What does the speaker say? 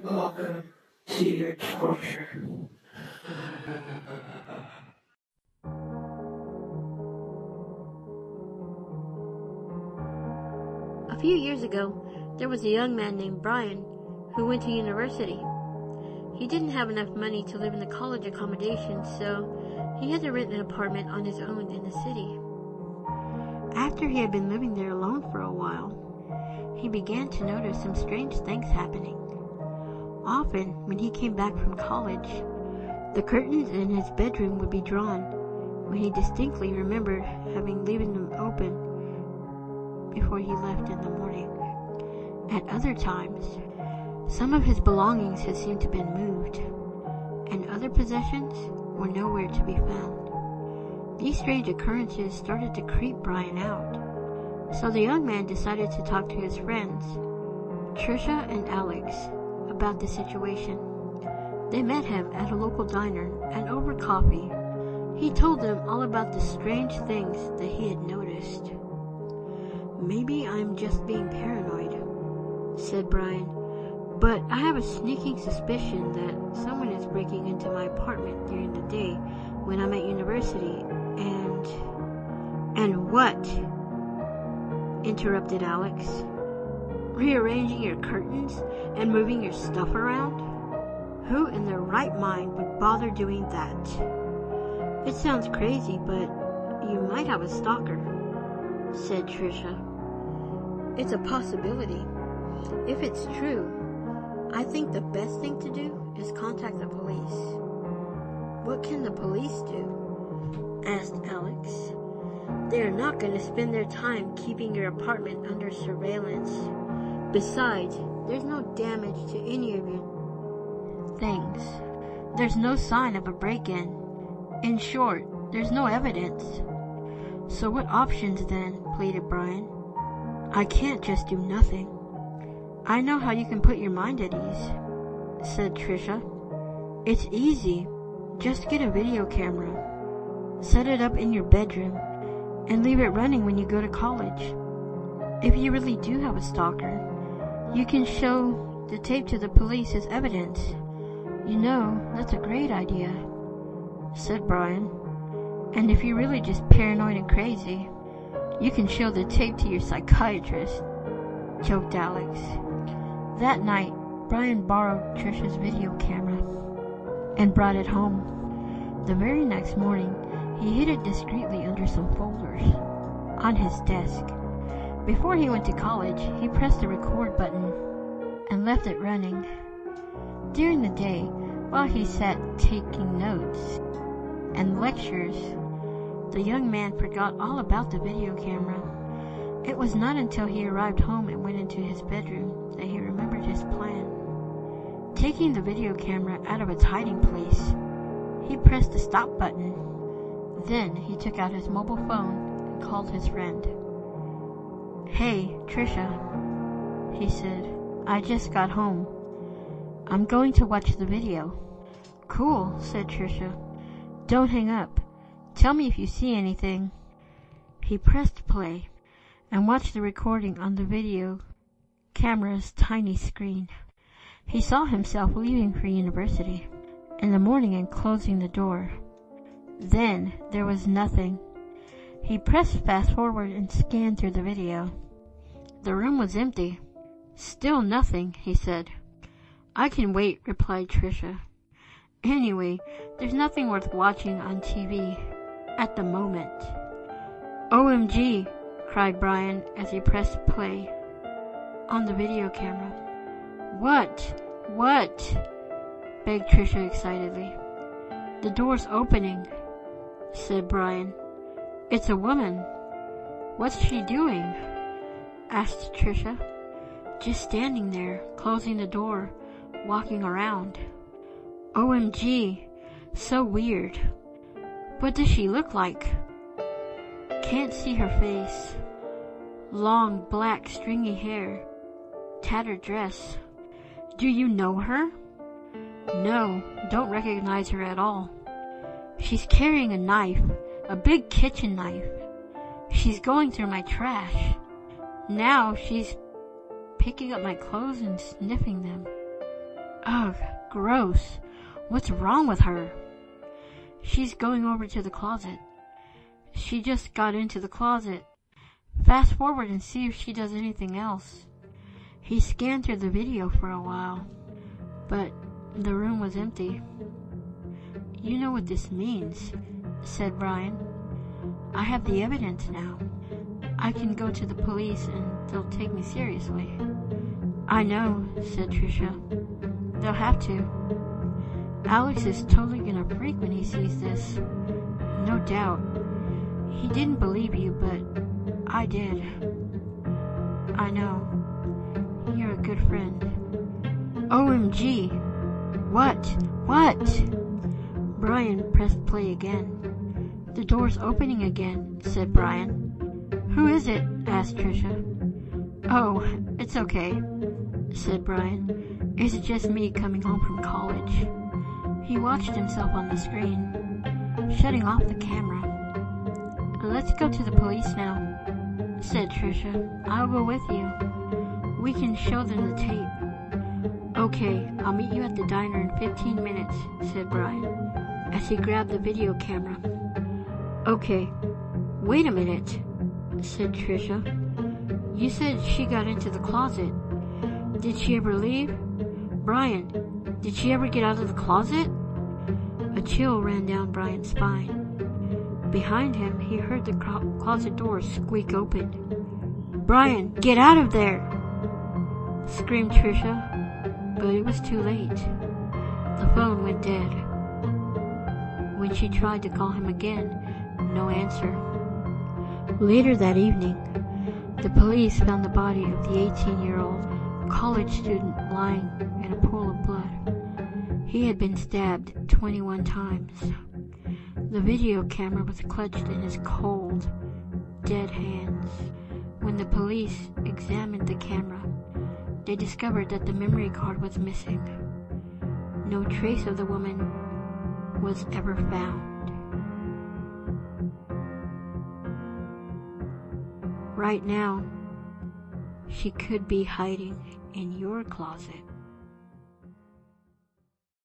Welcome to your torture. A few years ago, there was a young man named Brian who went to university. He didn't have enough money to live in the college accommodation, so he had to rent an apartment on his own in the city. After he had been living there alone for a while, he began to notice some strange things happening. Often, when he came back from college, the curtains in his bedroom would be drawn, when he distinctly remembered having leaving them open before he left in the morning. At other times, some of his belongings had seemed to have been moved, and other possessions were nowhere to be found. These strange occurrences started to creep Brian out, so the young man decided to talk to his friends, Trisha and Alex, about the situation. They met him at a local diner, and over coffee, he told them all about the strange things that he had noticed. "Maybe I'm just being paranoid," said Brian, "but I have a sneaking suspicion that someone is breaking into my apartment during the day when I'm at university, And what?" interrupted Alex. "Rearranging your curtains and moving your stuff around? Who in their right mind would bother doing that? It sounds crazy, but you might have a stalker," said Trisha. "It's a possibility. If it's true, I think the best thing to do is contact the police." "What can the police do?" asked Alex. "They are not going to spend their time keeping your apartment under surveillance. Besides, there's no damage to any of your things. There's no sign of a break-in. In short, there's no evidence." "So what options then?" pleaded Brian. "I can't just do nothing." "I know how you can put your mind at ease," said Trisha. "It's easy. Just get a video camera, set it up in your bedroom, and leave it running when you go to college. If you really do have a stalker, you can show the tape to the police as evidence. You know, that's a great idea," said Brian. "And if you're really just paranoid and crazy, you can show the tape to your psychiatrist," joked Alex. That night, Brian borrowed Trisha's video camera and brought it home. The very next morning, he hid it discreetly under some folders on his desk. Before he went to college, he pressed the record button and left it running. During the day, while he sat taking notes and lectures, the young man forgot all about the video camera. It was not until he arrived home and went into his bedroom that he remembered his plan. Taking the video camera out of its hiding place, he pressed the stop button. Then he took out his mobile phone and called his friend. "Hey, Trisha," he said, "I just got home. I'm going to watch the video." "Cool," said Trisha. "Don't hang up. Tell me if you see anything." He pressed play and watched the recording on the video camera's tiny screen. He saw himself leaving for university in the morning and closing the door. Then there was nothing. He pressed fast forward and scanned through the video. The room was empty. "Still nothing," he said. "I can wait," replied Trisha. "Anyway, there's nothing worth watching on TV at the moment." "OMG!" cried Brian as he pressed play on the video camera. What?" begged Trisha excitedly. "The door's opening," said Brian. "It's a woman." "What's she doing?" asked Trisha. "Just standing there, closing the door, walking around." "OMG, so weird. What does she look like?" "Can't see her face. Long, black, stringy hair. Tattered dress." "Do you know her?" "No, don't recognize her at all. She's carrying a knife, a big kitchen knife. She's going through my trash. Now she's picking up my clothes and sniffing them." Ugh, gross. What's wrong with her? She's going over to the closet. She just got into the closet. Fast forward and see if she does anything else. He scanned through the video for a while, but the room was empty. You know what this means, said Brian. I have the evidence now. I can go to the police and they'll take me seriously. I know, said Trisha. They'll have to. Alex is totally gonna freak when he sees this. No doubt. He didn't believe you, but I did. I know. You're a good friend. OMG! What? Brian pressed play again. The door's opening again, said Brian. Who is it? Asked Trisha. Oh, it's okay, said Brian. It's just me coming home from college. He watched himself on the screen, shutting off the camera. Let's go to the police now, said Trisha. I'll go with you. We can show them the tape. Okay, I'll meet you at the diner in 15 minutes, said Brian, as he grabbed the video camera. Okay, wait a minute, said Trisha. You said she got into the closet. Did she ever leave? Brian, did she ever get out of the closet? A chill ran down Brian's spine. Behind him, he heard the closet door squeak open. Brian, get out of there! Screamed Trisha, but it was too late. The phone went dead. When she tried to call him again, no answer. Later that evening, the police found the body of the 18-year-old college student lying in a pool of blood. He had been stabbed 21 times. The video camera was clutched in his cold, dead hands. When the police examined the camera, they discovered that the memory card was missing. No trace of the woman was ever found. Right now, she could be hiding in your closet.